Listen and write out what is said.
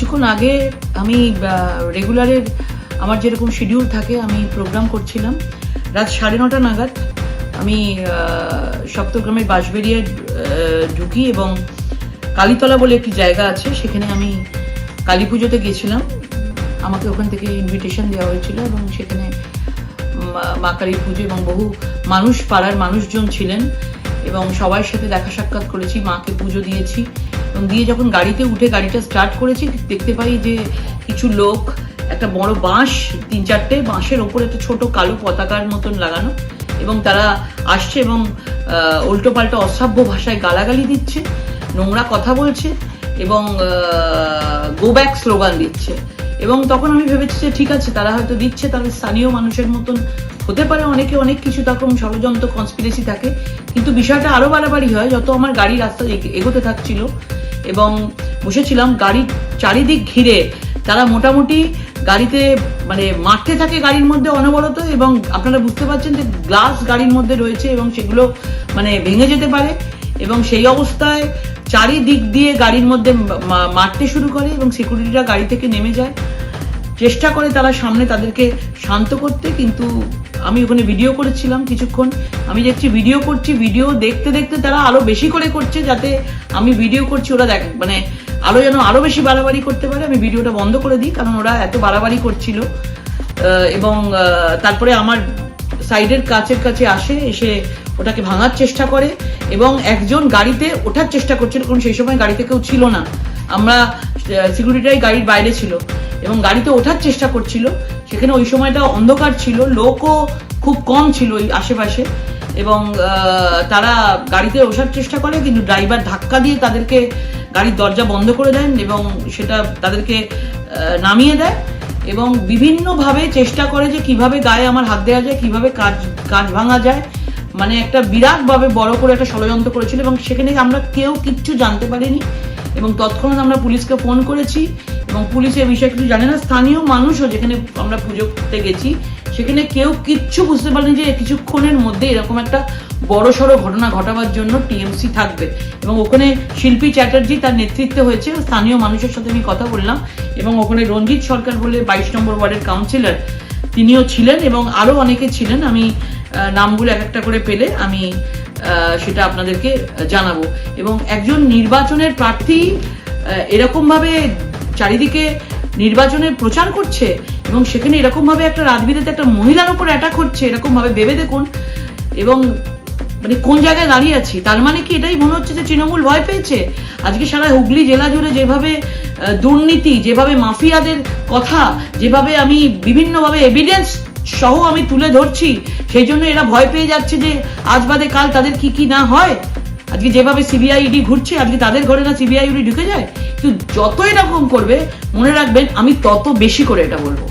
কিছুক্ষণ আগে আমি রেগুলারের আমার যেরকম শিডিউল থাকে আমি প্রোগ্রাম করছিলাম। রাত 9:30 নাগাদ আমি সপ্তগ্রামের বাঁশবেড়িয়ায় ঢুকি এবং কালীতলা বলে একটি জায়গা আছে, সেখানে আমি কালী পুজোতে গেছিলাম। আমাকে ওখান থেকে ইনভিটেশন দেওয়া হয়েছিল এবং সেখানে মা কালীর পুজো এবং বহু মানুষ, পাড়ার মানুষজন ছিলেন এবং সবার সাথে দেখা সাক্ষাৎ করেছি, মাকে পুজো দিয়েছি এবং দিয়ে যখন গাড়িতে উঠে গাড়িটা স্টার্ট করেছি দেখতে পাই যে কিছু লোক একটা বড় বাঁশ, 3-4টে বাঁশের ওপরে একটা ছোট কালো পতাকার মতন লাগানো এবং তারা আসছে এবং উল্টো পাল্টা অসভ্য ভাষায় গালাগালি দিচ্ছে, নোংরা কথা বলছে এবং গো ব্যাক স্লোগান দিচ্ছে। এবং তখন আমি ভেবেছি যে ঠিক আছে, তারা হয়তো দিচ্ছে, তাহলে স্থানীয় মানুষের মতন হতে পারে, অনেকে অনেক কিছু তখন ষড়যন্ত্র কনস্পিরেসি থাকে। কিন্তু বিষয়টা আরো বাড়াবাড়ি হয় যত আমার গাড়ি রাস্তা এগোতে থাকছিল এবং বসেছিলাম, গাড়ির চারিদিক ঘিরে তারা মোটামুটি গাড়িতে মানে মারতে থাকে গাড়ির মধ্যে অনবরত এবং আপনারা বুঝতে পারছেন যে গ্লাস গাড়ির মধ্যে রয়েছে এবং সেগুলো মানে ভেঙে যেতে পারে এবং সেই অবস্থায় চারিদিক দিয়ে গাড়ির মধ্যে মারতে শুরু করে এবং সিকিউরিটিরা গাড়ি থেকে নেমে যায়, চেষ্টা করে তারা সামনে তাদেরকে শান্ত করতে। কিন্তু আমি ওখানে ভিডিও করেছিলাম কিছুক্ষণ, আমি দেখছি ভিডিও করছি, ভিডিও দেখতে দেখতে তারা আরো বেশি করে করছে, যাতে আমি ভিডিও করছি ওরা দেখ মানে আরো যেন আরো বেশি বাড়াবাড়ি করতে পারে। আমি ভিডিওটা বন্ধ করে দিই কারণ ওরা এত বাড়াবাড়ি করছিল এবং তারপরে আমার সাইডের কাছে আসে, এসে ওটাকে ভাঙার চেষ্টা করে এবং একজন গাড়িতে ওঠার চেষ্টা করছিল, কারণ সেই সময় গাড়িতে কেউ ছিল না, আমরা সিকিউরিটিরাই গাড়ির বাইরে ছিল এবং গাড়িতে ওঠার চেষ্টা করছিল। সেখানে ওই সময়টা অন্ধকার ছিল, লোকও খুব কম ছিল ওই আশেপাশে এবং তারা গাড়িতে ওঠার চেষ্টা করে কিন্তু ড্রাইভার ধাক্কা দিয়ে তাদেরকে গাড়ির দরজা বন্ধ করে দেন এবং সেটা তাদেরকে নামিয়ে দেয় এবং বিভিন্নভাবে চেষ্টা করে যে কিভাবে গায়ে আমার হাত দেওয়া যায়, কিভাবে কাজ ভাঙা যায়, মানে একটা বিরাটভাবে বড় করে একটা ষড়যন্ত্র করেছিল এবং সেখানে আমরা কেউ কিচ্ছু জানতে পারিনি এবং তৎক্ষণাৎ আমরা পুলিশকে ফোন করেছি এবং পুলিশ এই বিষয়ে কিছু জানে না। স্থানীয় মানুষও যেখানে আমরা পুজো করতে গেছি সেখানে কেউ কিচ্ছু বুঝতে পারেনি যে কিছুক্ষণের মধ্যে এরকম একটা বড়সড় ঘটনা ঘটাবার জন্য টিএমসি থাকবে এবং ওখানে শিল্পী চ্যাটার্জি তার নেতৃত্বে হয়েছে, স্থানীয় মানুষের সাথে আমি কথা বললাম এবং ওখানে রঞ্জিত সরকার বলে 22 নম্বর ওয়ার্ডের কাউন্সিলর, তিনিও ছিলেন এবং আরো অনেকে ছিলেন। আমি নামগুলো এক একটা করে পেলে আমি সেটা আপনাদেরকে জানাবো। এবং একজন নির্বাচনের প্রার্থী এরকম ভাবে চারিদিকে নির্বাচনের প্রচার করছে এবং সেখানে এরকম ভাবে একটা রাজবিদেতে একটা মহিলার উপর অ্যাটাক হচ্ছে, এরকম ভাবে ভেবে দেখুন এবং মানে কোন জায়গায় দাঁড়িয়ে আছি। তার মানে কি এটাই মনে হচ্ছে যে তৃণমূল ভয় পেয়েছে? আজকে সারা হুগলি জেলা জুড়ে যেভাবে দুর্নীতি, যেভাবে মাফিয়াদের কথা, যেভাবে আমি বিভিন্নভাবে এভিডেন্স সহ আমি তুলে ধরছি, সেই জন্য এরা ভয় পেয়ে যাচ্ছে যে আজ বাদে কাল তাদের কি না হয়। আজকে যেভাবে সিবিআই ইডি ঘুরছে, আজকে তাদের ঘরে না সিবিআই ইডি ঢুকে যায়। কিন্তু যত এরকম করবে মনে রাখবেন আমি তত বেশি করে এটা বলবো।